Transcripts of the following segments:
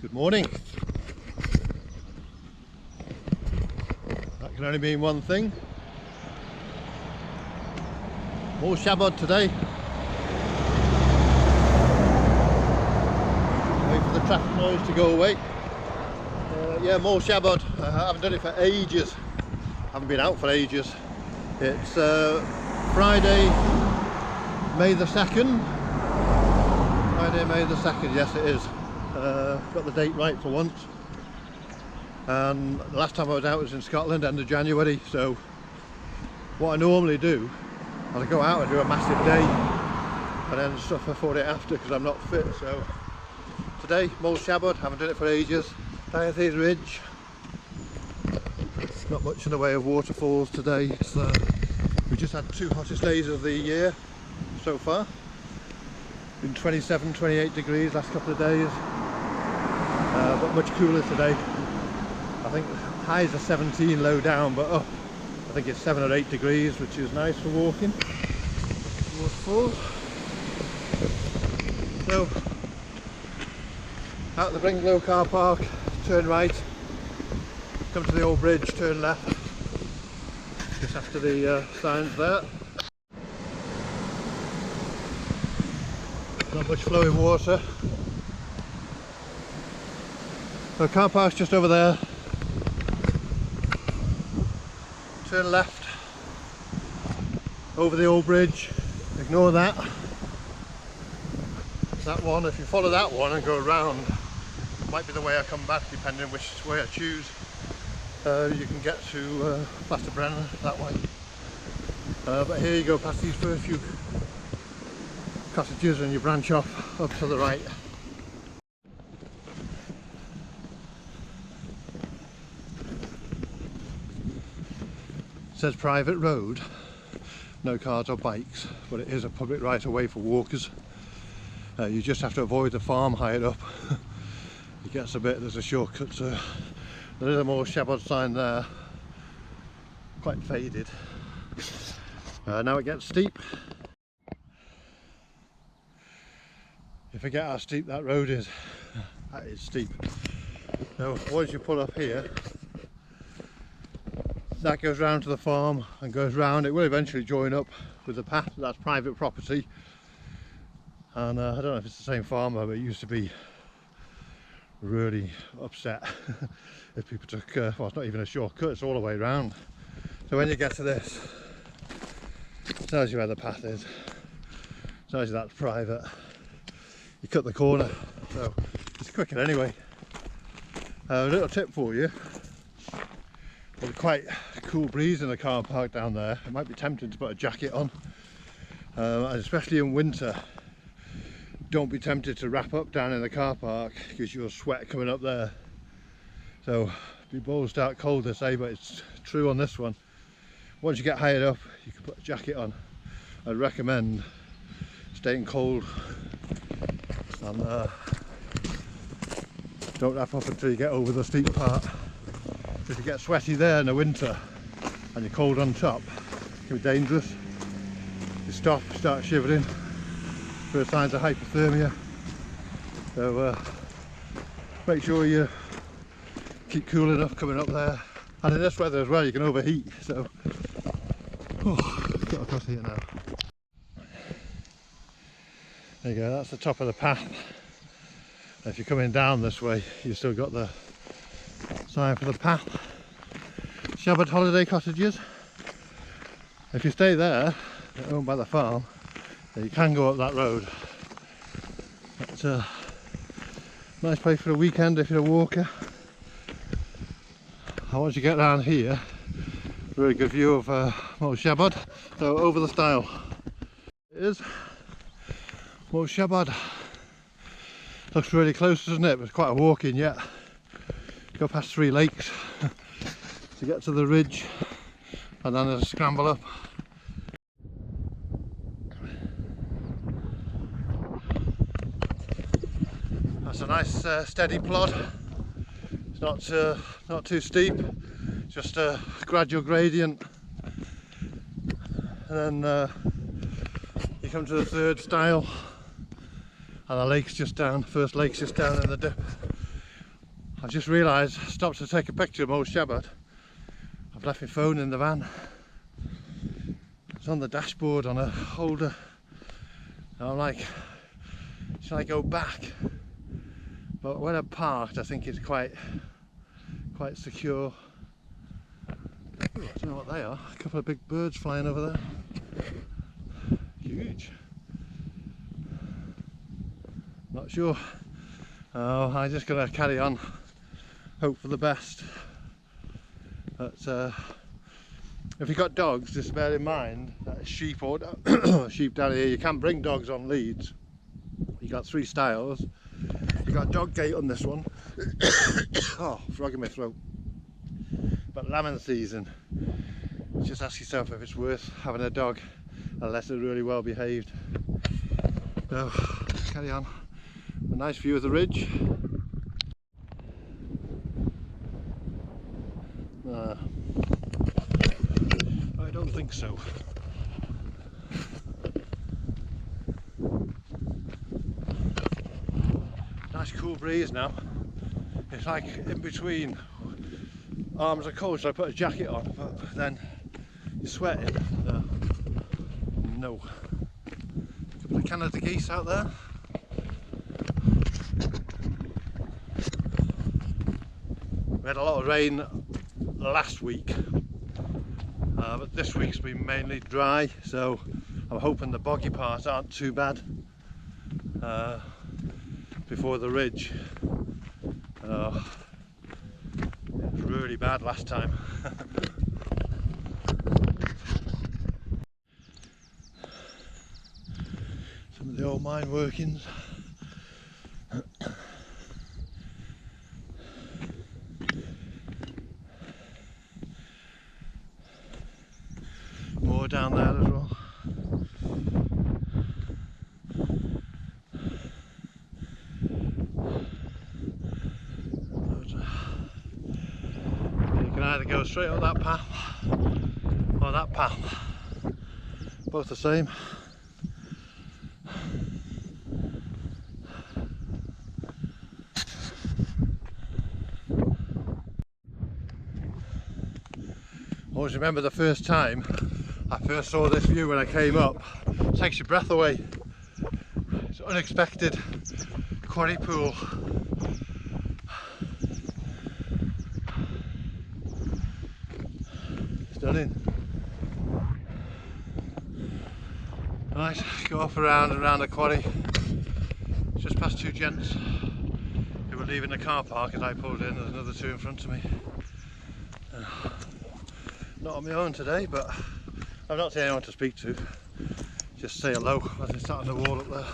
Good morning. That can only mean one thing. Moel Siabod today. Wait for the traffic noise to go away. Yeah, Moel Siabod. I haven't done it for ages. Haven't been out for ages. It's Friday, May the 2nd. Friday, May the 2nd, yes it is. Got the date right for once. And the last time I was out was in Scotland, end of January. So what I normally do is I go out and do a massive day and then suffer for it after because I'm not fit. So today, Moel Siabod, haven't done it for ages. Daear Ddu ridge. Not much in the way of waterfalls today. We just had two hottest days of the year so far. Been 27, 28 degrees last couple of days. But much cooler today. I think highs are 17 low down, but up I think it's 7 or 8 degrees, which is nice for walking. Waterfalls. So out the Bringlow car park, turn right, come to the old bridge, turn left, just after the signs there. Not much flowing water. The car park's just over there. Turn left over the old bridge, ignore that. That one, if you follow that one and go around, might be the way I come back depending which way I choose. You can get to Brenner that way. But here you go past these first few cottages and you branch off up to the right. It says private road, no cars or bikes, but it is a public right of way for walkers. You just have to avoid the farm higher up. It gets a bit, there's a shortcut, so there is a Moel Siabod sign there, quite faded. Now it gets steep. You forget how steep that road is. That is steep. Now once you pull up here, that goes round to the farm and goes round. It will eventually join up with the path. That's private property. And I don't know if it's the same farmer, but it used to be really upset if people took, well, it's not even a shortcut, it's all the way round. So when you get to this, it tells you where the path is. It tells you that's private. You cut the corner, so it's quicker anyway. A little tip for you. There's quite a cool breeze in the car park down there. It might be tempting to put a jacket on, and especially in winter. Don't be tempted to wrap up down in the car park because you'll sweat coming up there. So be bold, start cold, they say, but it's true on this one. Once you get higher up, you can put a jacket on. I'd recommend staying cold and don't wrap up until you get over the steep part. If you get sweaty there in the winter and you're cold on top, it can be dangerous. You stop, start shivering, first signs of hypothermia. So make sure you keep cool enough coming up there. And in this weather as well, you can overheat. So, got across here now. There you go, that's the top of the path. If you're coming down this way, you've still got the sign for the path. Siabod holiday cottages. If you stay there, they're owned by the farm, then you can go up that road. It's a nice place for a weekend if you're a walker. And once you get around here, really good view of Moel Siabod. So over the stile. It is Moel Siabod. Looks really close, doesn't it? But it's quite a walk in yet. Go past 3 lakes to get to the ridge, and then there's a scramble up. That's a nice steady plod. It's not too steep, just a gradual gradient, and then you come to the third stile and the lake's just down, first lake's just down in the dip. I've just realised, stopped to take a picture of Moel Siabod. I've left my phone in the van. It's on the dashboard on a holder. And I'm like, should I go back? But when I'm parked, I think it's quite secure. Ooh, I don't know what they are. A couple of big birds flying over there. Huge. Not sure. Oh, I'm just going to carry on. Hope for the best. But if you've got dogs, just bear in mind that sheep or sheep down here, you can't bring dogs on leads. You got 3 styles. You got a dog gate on this one. Oh, frog in my throat. But lambing season, just ask yourself if it's worth having a dog unless they're really well behaved. So carry on. A nice view of the ridge. I don't think so. Nice cool breeze now. It's like in between arms are cold, so I put a jacket on, but then you're sweating. No. A couple of Canada geese out there. We had a lot of rain last week, but this week's been mainly dry, so I'm hoping the boggy parts aren't too bad before the ridge. It was really bad last time. Some of the old mine workings. More down there as well. You can either go straight up that path or that path. Both the same. Always remember the first time I first saw this view when I came up. It takes your breath away. It's an unexpected quarry pool. Stunning. Right, go off around the quarry. Just past 2 gents who were leaving the car park as I pulled in. There's another 2 in front of me. Not on my own today, but I've not seen anyone to speak to. Just say hello as they start on the wall up there.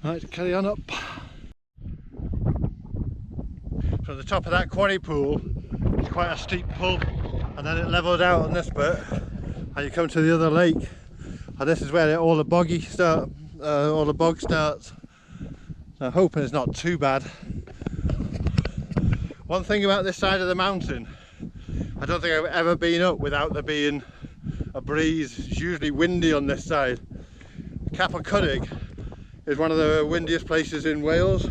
Right, carry on up. From the top of that quarry pool, it's quite a steep pull, and then it levels out on this bit, and you come to the other lake, and this is where all the boggy start, all the bog starts. I'm hoping it's not too bad. One thing about this side of the mountain, I don't think I've ever been up without there being a breeze. It's usually windy on this side. Capel is one of the windiest places in Wales,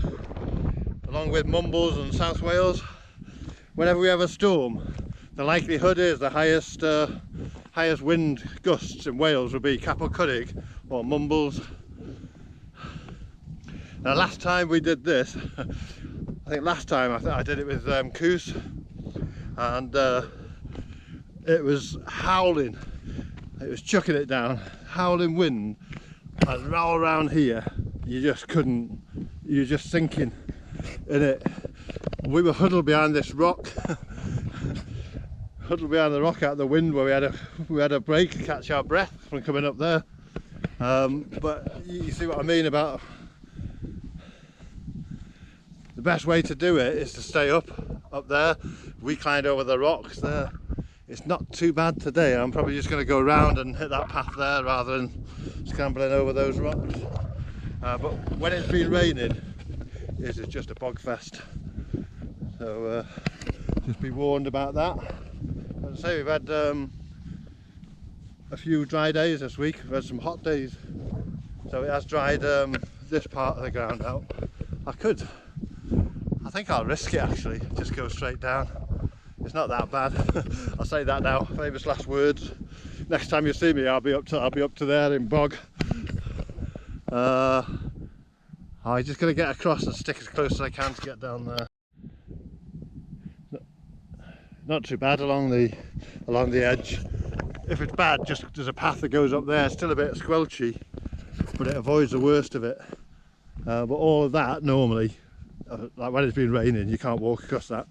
along with Mumbles and South Wales. Whenever we have a storm, the likelihood is the highest wind gusts in Wales will be Capel or Mumbles. Now last time we did this, I think last time I did it with Coos, and it was howling. It was chucking it down, howling wind, and all around here you just couldn't, you were just sinking in it. We were huddled behind this rock, huddled behind the rock out of the wind, where we had a break to catch our breath from coming up there. But you see what I mean about the best way to do it is to stay up there. We climbed over the rocks there. It's not too bad today. I'm probably just going to go around and hit that path there rather than scrambling over those rocks. But when it's been raining, it's just a bog fest. So just be warned about that. As I say, we've had a few dry days this week. We've had some hot days, so it has dried this part of the ground out. I think I'll risk it actually, just go straight down. It's not that bad. I'll say that now, famous last words. Next time you see me, I'll be up to there in bog. I'm just going to get across and stick as close as I can to get down there. Not too bad along the edge. If it's bad, just there's a path that goes up there. It's still a bit squelchy, but it avoids the worst of it. But all of that normally, like when it's been raining, you can't walk across that,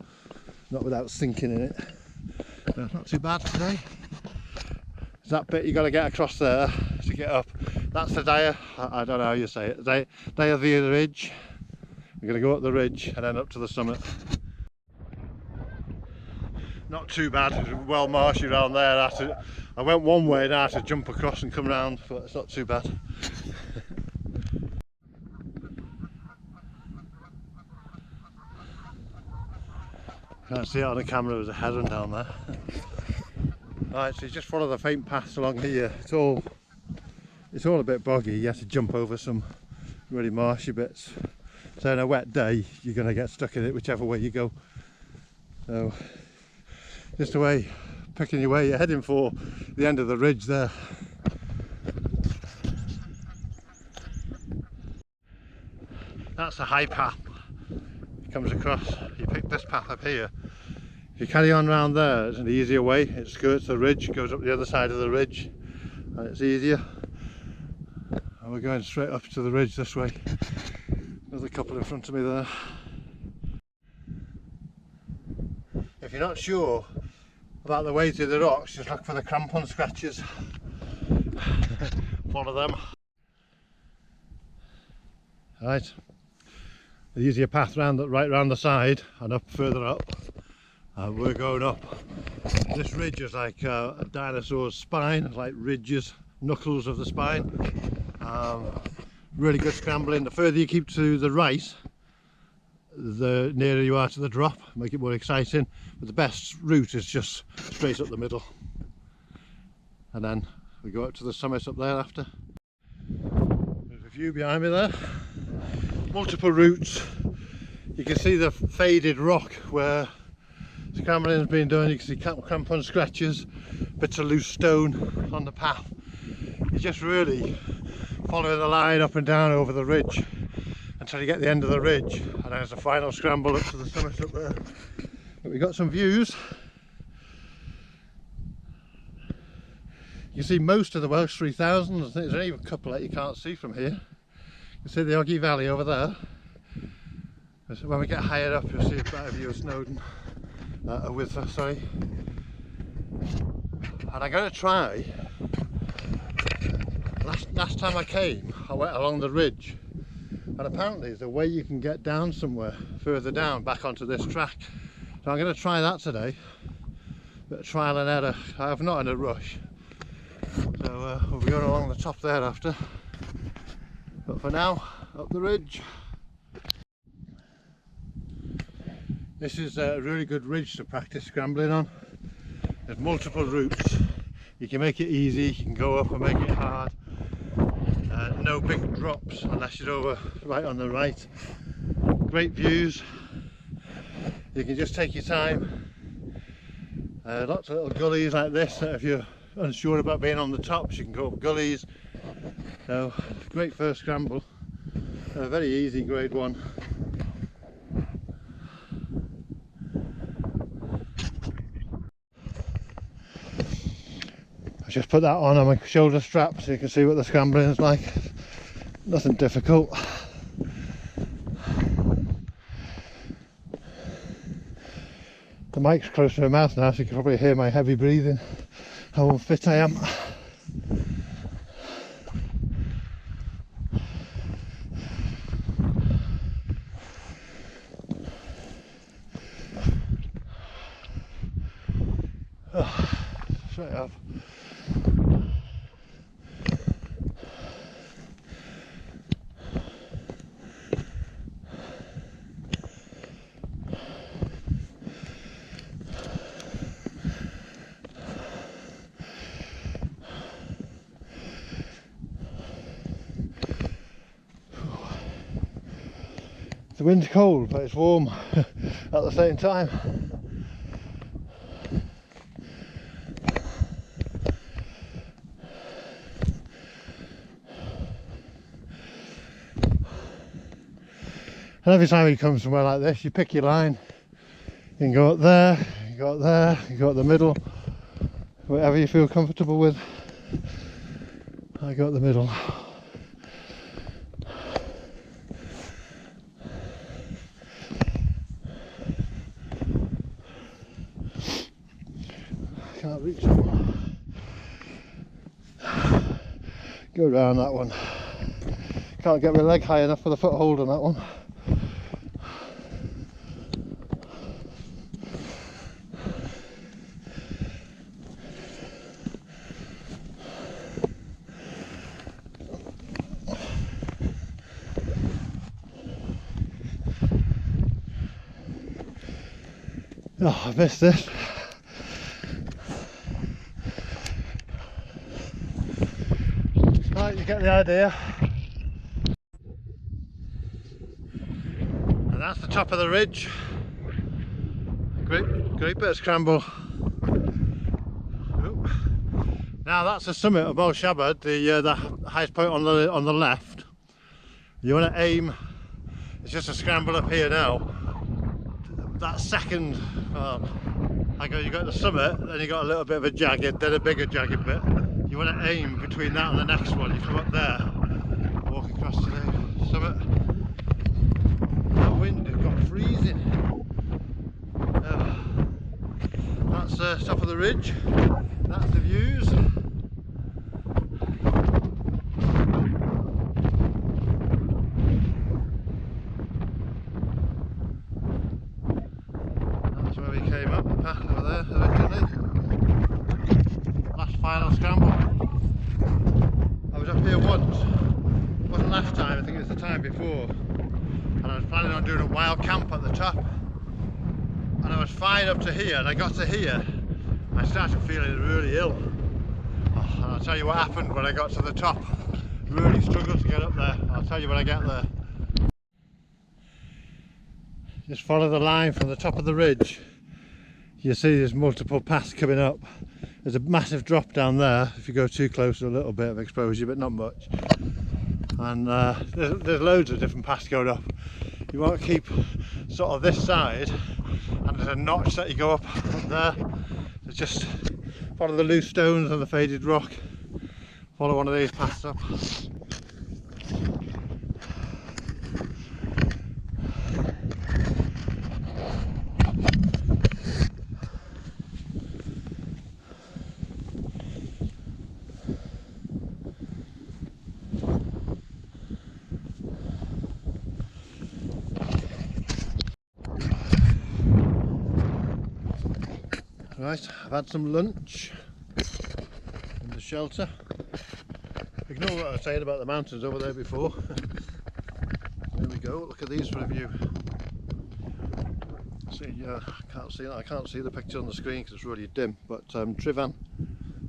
not without sinking in it. But it's not too bad today. It's that bit you got to get across there to get up. That's the Daear, I don't know how you say it, Daear Ddu ridge. We're going to go up the ridge and then up to the summit. Not too bad, it's well marshy around there. I went one way and I had to jump across and come round, but it's not too bad. Can't see it on the camera, there's a heron down there. Right, so you just follow the faint paths along here. It's all a bit boggy, you have to jump over some really marshy bits. So on a wet day, you're going to get stuck in it whichever way you go. So, just a way, picking your way, you're heading for the end of the ridge there. That's the high path. It comes across, you pick this path up here. If you carry on round there, it's an easier way. It skirts the ridge, goes up the other side of the ridge, and it's easier. And we're going straight up to the ridge this way. There's a couple in front of me there. If you're not sure about the way through the rocks, just look for the crampon scratches. Follow them. Right, the easier path right round the side and up further up. We're going up. This ridge is like a dinosaur's spine, like ridges, knuckles of the spine. Really good scrambling. The further you keep to the right, the nearer you are to the drop, make it more exciting. But the best route is just straight up the middle. And then we go up to the summit up there after. There's a view behind me there. Multiple routes. You can see the faded rock where scrambling has been done. You can see crampon scratches, bits of loose stone on the path. You're just really following the line up and down over the ridge until you get the end of the ridge, and there's a final scramble up to the summit up there. But we've got some views. You can see most of the Welsh 3000. I think there's only a couple that you can't see from here. You can see the Oggy Valley over there. When we get higher up, you'll see a better view of Snowdon. Sorry. And I'm going to try. Last time I came, I went along the ridge, and apparently there's a way you can get down somewhere further down, back onto this track. So I'm going to try that today. Bit of trial and error. I'm not in a rush. So we'll be going along the top there after. But for now, up the ridge. This is a really good ridge to practice scrambling on. There's multiple routes. You can make it easy, you can go up and make it hard. No big drops unless you're over right on the right. Great views. You can just take your time. Lots of little gullies like this. If you're unsure about being on the tops, you can go up gullies. So great first scramble. Very easy, grade 1. Just put that on my shoulder strap so you can see what the scrambling is like. Nothing difficult. The mic's close to my mouth now, so you can probably hear my heavy breathing, how unfit I am. Straight up. The wind's cold, but it's warm at the same time. And every time you come somewhere like this, you pick your line. You can go up there, you go up there, you go up the middle, whatever you feel comfortable with. I go up the middle. Can't reach that one. Go around that one. Can't get my leg high enough for the foothold on that one. Oh, I missed this. Right, you get the idea. And that's the top of the ridge. Great bit of scramble. Oop. Now that's the summit of Moel Siabod, the highest point on the left. You want to aim. It's just a scramble up here now. That second, you got the summit, then you got a little bit of a jagged, then a bigger jagged bit. You want to aim between that and the next one. You come up there, walk across to the summit. That wind has got freezing. That's the top of the ridge. That's the views. That's where we came up, the path over there originally. Last final scramble. I was up here once. It wasn't last time, I think it was the time before. And I was planning on doing a wild camp at the top. And I was fine up to here, and I got to here. I started feeling really ill. Oh, and I'll tell you what happened when I got to the top. Really struggled to get up there. I'll tell you when I get there. Just follow the line from the top of the ridge. You see there's multiple paths coming up. There's a massive drop down there. If you go too close, a little bit of exposure, but not much. And there's loads of different paths going up. You want to keep sort of this side, and there's a notch that you go up there. So just follow the loose stones and the faded rock. Follow one of these paths up. Right, I've had some lunch in the shelter. Ignore what I was saying about the mountains over there before. There we go, look at these for a view. See, I can't see the picture on the screen because it's really dim, but Trivan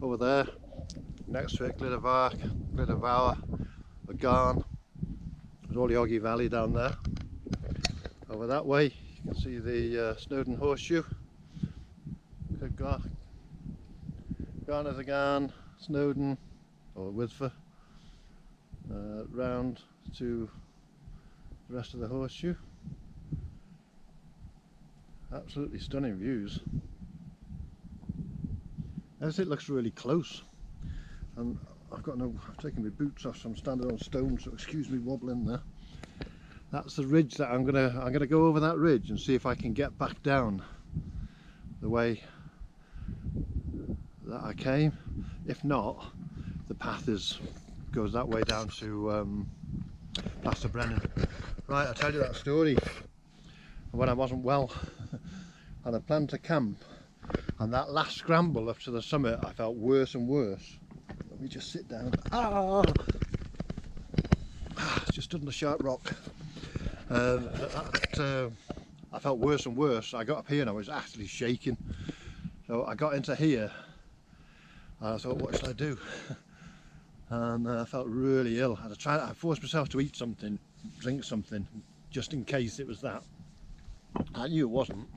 over there, next to it Daear Ddu, the Garn, there's all the Boggy Valley down there. Over that way you can see the Snowdon Horseshoe. Garn as a Garn, Snowdon or Withfer, round to the rest of the horseshoe. Absolutely stunning views. Everything looks really close, and I've taken my boots off, so I'm standing on stone, so excuse me wobbling there. That's the ridge that I'm gonna go over that ridge and see if I can get back down the way that I came. If not, the path goes that way down to past Brennan. Right, I'll tell you that story. When I wasn't well and I planned to camp, and that last scramble up to the summit I felt worse and worse. Let me just sit down. Just stood on a sharp rock. I felt worse and worse. I got up here and I was actually shaking. So I got into here and I thought, what should I do? And I felt really ill. I forced myself to eat something, drink something, just in case it was that. I knew it wasn't,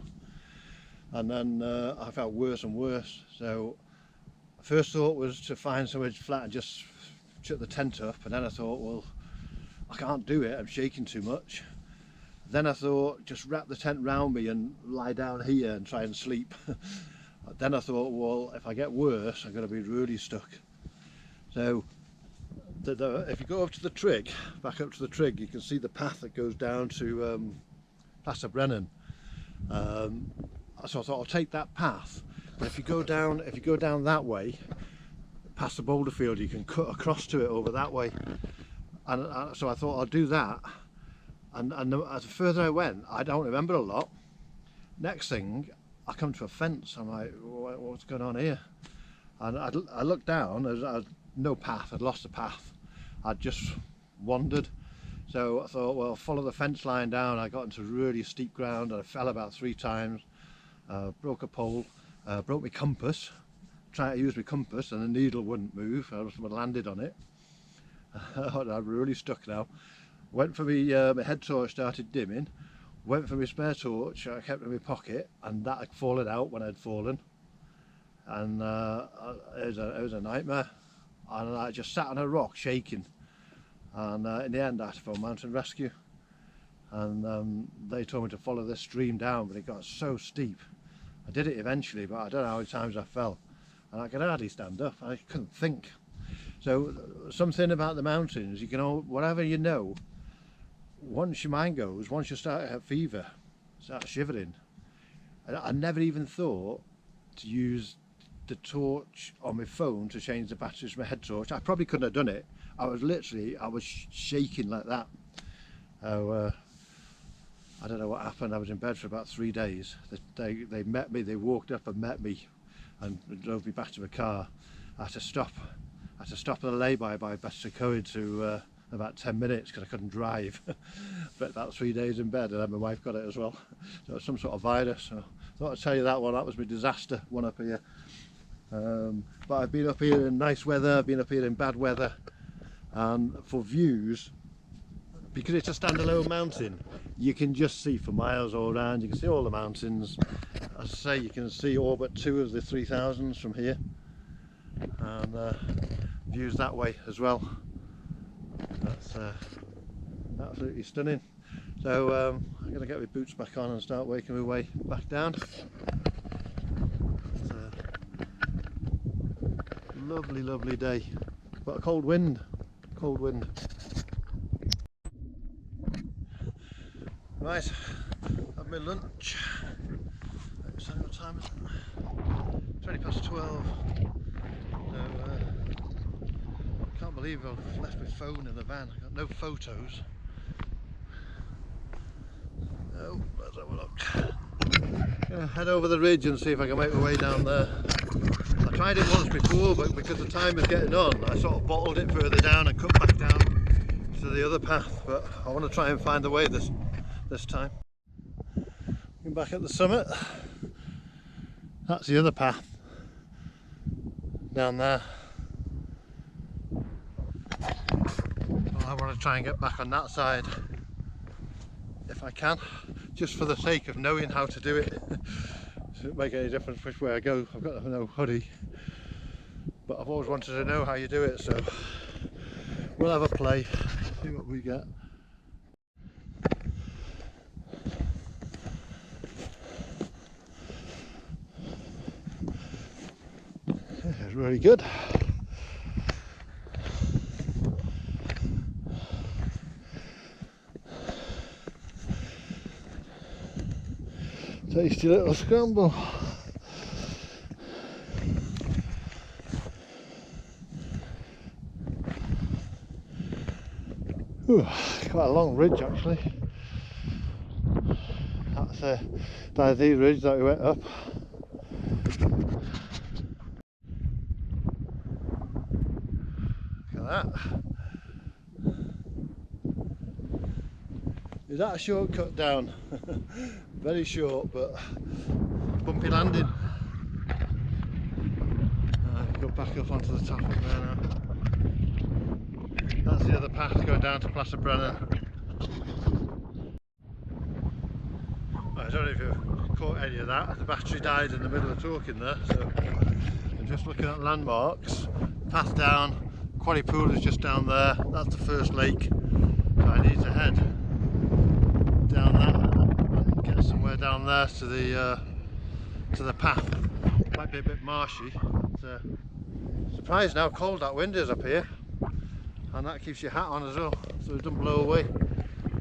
and then I felt worse and worse. So first thought was to find somewhere flat and just shut the tent up, and then I thought, well, I can't do it, I'm shaking too much. Then I thought, just wrap the tent round me and lie down here and try and sleep. Then I thought, well, if I get worse, I'm going to be really stuck. So if you go up to the trig, back up to the trig, you can see the path that goes down to Brennan. So I thought I'll take that path. But if you go down that way, past the boulder field, you can cut across to it over that way. And so I thought I'll do that. And the further I went, I don't remember a lot. Next thing, I come to a fence. I'm like, what's going on here? And I looked down. There's no path. I'd lost the path. I'd just wandered. So I thought, well, follow the fence line down. I got into really steep ground and I fell about 3 times. Broke a pole. Broke my compass. Trying to use my compass and the needle wouldn't move. I just landed on it. I'm really stuck now. Went for my head torch, started dimming. Went for my spare torch, I kept it in my pocket, and that had fallen out when I'd fallen. And it was a nightmare. And I just sat on a rock shaking. And in the end I had to phone mountain rescue. And they told me to follow this stream down, but it got so steep. I did it eventually, but I don't know how many times I fell. And I could hardly stand up, I couldn't think. So something about the mountains, you can whatever you know, once your mind goes, once you start to have fever, start shivering. I never even thought to use the torch on my phone to change the batteries from my head torch. I probably couldn't have done it. I was shaking like that. I don't know what happened. I was in bed for about 3 days. They met me, they walked up and met me and drove me back to the car. I had to stop at a lay-by Betsacoed to about 10 minutes because I couldn't drive. But about 3 days in bed, and then my wife got it as well. So it's some sort of virus. So I thought I'd tell you that one. That was my disaster one up here. But I've been up here in nice weather, I've been up here in bad weather, and for views, because it's a standalone mountain, you can just see for miles all around. You can see all the mountains. As I say, you can see all but 2 of the 3000s from here, and views that way as well. That's absolutely stunning. So I'm going to get my boots back on and start working my way back down. It's a lovely, lovely day, but a cold wind. Right, have my lunch. So what time is it? 20 past 12. So can't believe I've left my phone in the van. I've got no photos. Oh, let's have a look. Gonna head over the ridge and see if I can make my way down there. I tried it once before, but because the time was getting on, I sort of bottled it further down and cut back down to the other path. But I want to try and find the way this time. I'm back at the summit. That's the other path down there. I want to try and get back on that side if I can, just for the sake of knowing how to do it. It doesn't make any difference which way I go. I've got no hoodie, but I've always wanted to know how you do it, so we'll have a play, see what we get. It's really good. Tasty little scramble. Ooh, quite a long ridge actually. That's Daear Ddu ridge that we went up. Look at that. Is that a shortcut down? Very short, but bumpy landing. Go back up onto the top of there now. That's the other path going down to Brennan. I don't know if you caught any of that. The battery died in the middle of talking there, so I'm just looking at landmarks. Path down, Quarry Pool is just down there. That's the first lake. So I need to head down that and get somewhere down there to the path. Might be a bit marshy. Surprised how cold that wind is up here, and that keeps your hat on as well, so it doesn't blow away.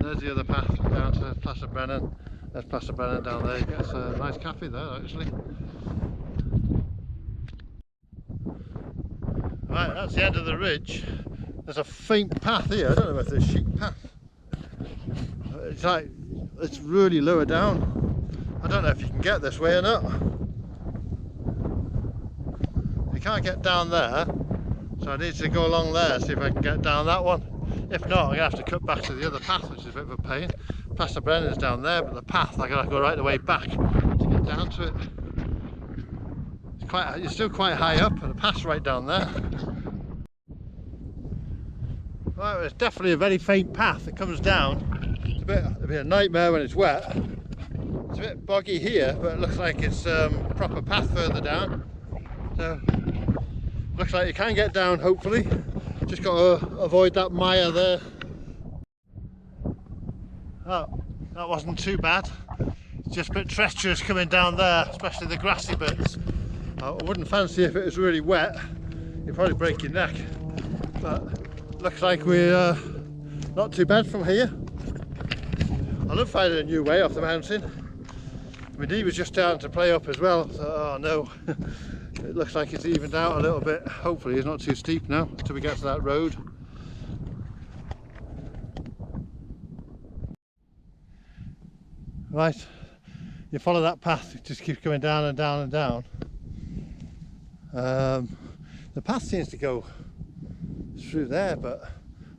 There's the other path down to Plaza Brennan. There's Plaza Brennan down there. You get a nice cafe there actually. Right, that's the end of the ridge. There's a faint path here. I don't know if it's a sheep path. It's really lower down. I don't know if you can get this way or not. You can't get down there, so I need to go along there, see if I can get down that one. If not, I'm going to have to cut back to the other path, which is a bit of a pain. Plaza Brennan is down there, but the path, I've got to go right the way back to get down to it. It's still quite high up, and the path's right down there. Well, it's definitely a very faint path that comes down. It's a bit of a nightmare when it's wet. It's a bit boggy here, but it looks like it's a proper path further down. So, looks like you can get down, hopefully. Just got to avoid that mire there. Oh, that wasn't too bad. It's just a bit treacherous coming down there, especially the grassy bits. I wouldn't fancy if it was really wet. You'd probably break your neck. But looks like we're not too bad from here. I love finding a new way off the mountain. My knee was just starting to play up as well, so oh no. It looks like it's evened out a little bit. Hopefully it's not too steep now until we get to that road. Right, you follow that path, it just keeps going down and down and down. The path seems to go through there, but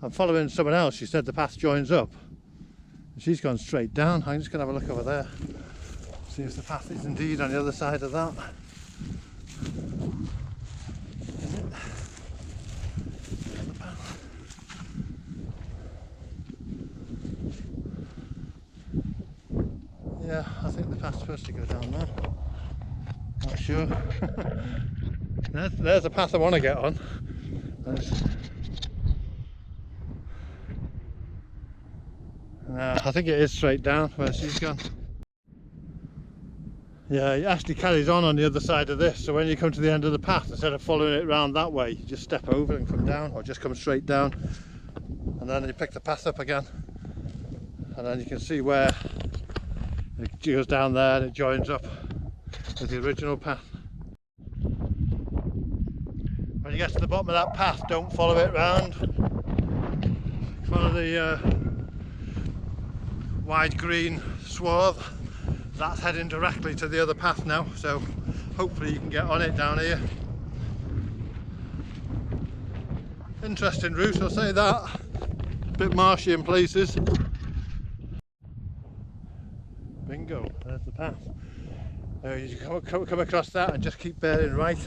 I'm following someone else. She said the path joins up. She's gone straight down. I'm just going to have a look over there, see if the path is indeed on the other side of that. Is it? The path. Yeah, I think the path's supposed to go down there. Not sure. There's a path I want to get on. I think it is straight down where she's gone. Yeah, it actually carries on the other side of this, so when you come to the end of the path, instead of following it round that way, you just step over and come down, or just come straight down, and then you pick the path up again, and then you can see where it goes down there and it joins up with the original path. When you get to the bottom of that path, don't follow it round. Follow the wide green swath. That's heading directly to the other path now, so hopefully you can get on it down here. Interesting route, I'll say that. A bit marshy in places. Bingo, there's the path. You come across that and just keep bearing right.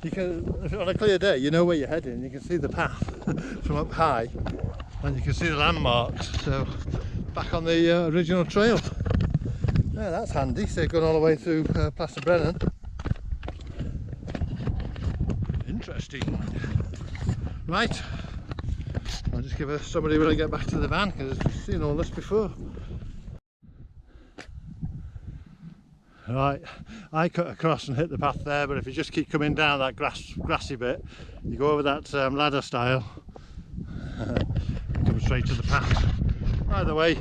You can, on a clear day, you know where you're heading. You can see the path from up high, and you can see the landmarks. So back on the original trail. Yeah, that's handy. So going all the way through Plaza Brennan. Interesting. Right, I'll just give somebody when I get back to the van because I've seen all this before. Right, I cut across and hit the path there, but if you just keep coming down that grassy bit, you go over that ladder style, come straight to the path. Either way,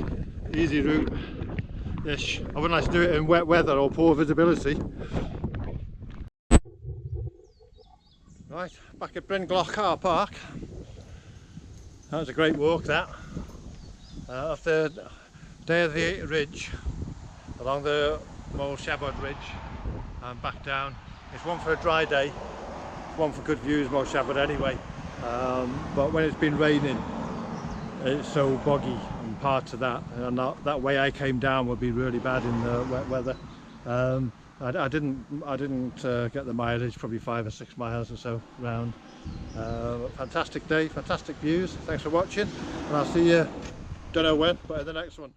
easy route-ish. I wouldn't like to do it in wet weather or poor visibility. Right, back at Bryn-Gloch car park. That was a great walk, that. Off the Daear Ddu ridge, along the Moel Siabod ridge, and back down. It's one for a dry day, one for good views, Moel Siabod anyway. But when it's been raining, it's so boggy and parts of that, and that way I came down would be really bad in the wet weather. I didn't get the mileage, probably 5 or 6 miles or so round. Fantastic day, fantastic views. Thanks for watching, and I'll see you, don't know when, but in the next one.